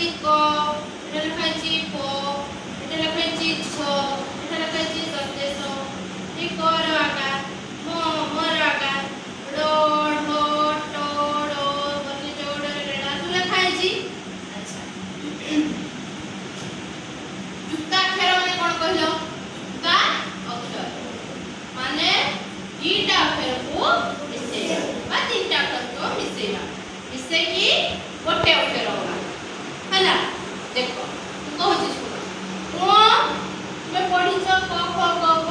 লেখাইছি ক, এটা লেখাইছি প, এটা লেখাইছি ছ, এটা লেখাইছি সন্দেশ, এই ক র আকার, ম ম র আকার, ড ঢ ট ড বলি ড ড ড সব লেখাইছি। আচ্ছা যুক্তাক্ষর মানে কোন কহিল? যুক্তা অক্ষর মানে দুইটা অক্ষরକୁ ମିଶେଇବା বা তিনটা অক্ষরକୁ ମିଶେଇବା, ମିଶେଇକି ଗୋଟେ ଅକ୍ଷର ହବା ହେଲା। ଦେଖ ମୁଁ କହୁଛି ଶୁଣ, କ ତୁମେ ପଢିଛ କ ଖ ଗ ଘ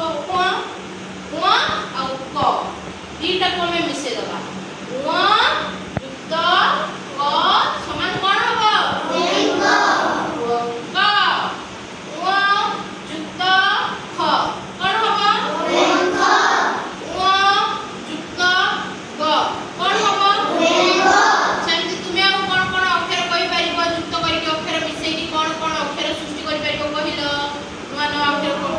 କ ଆଉ କ ଦୁଇଟାକୁ ଆମେ ମିଶେଇ ଦେବା। କ ଯୁକ୍ତ କ ସମାନ କଣ ହବ? କ ଯୁକ୍ତ ଖ କଣ ହବ? ଯୁକ୍ତ ଗ କଣ ହବ? ସେମିତି ତୁମେ ଆଉ କଣ କଣ ଅକ୍ଷର କହିପାରିବ? ଯୁକ୍ତ କରିକି ଅକ୍ଷର ମିଶେଇକି କଣ କଣ ଅକ୍ଷର ସୃଷ୍ଟି କରିପାରିବ କହିଲ? ନୂଆ ନୂଆ ଅକ୍ଷର କଣ?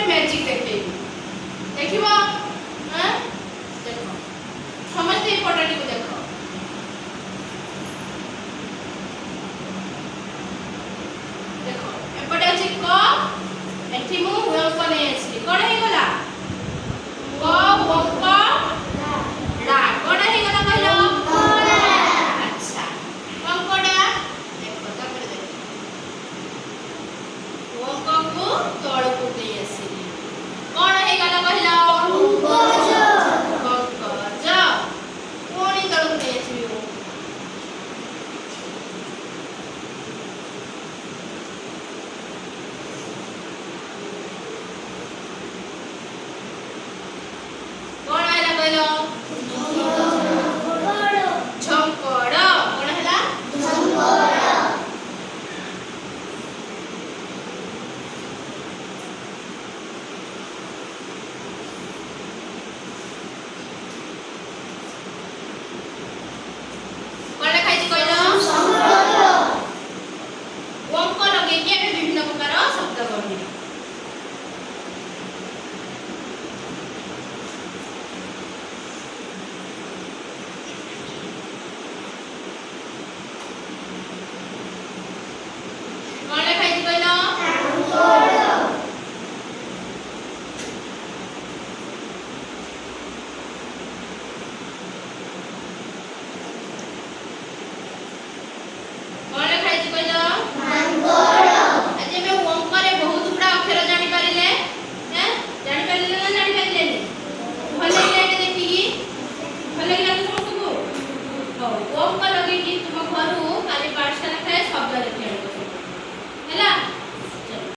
ମ୍ୟାଜିକ୍ ଦେଖ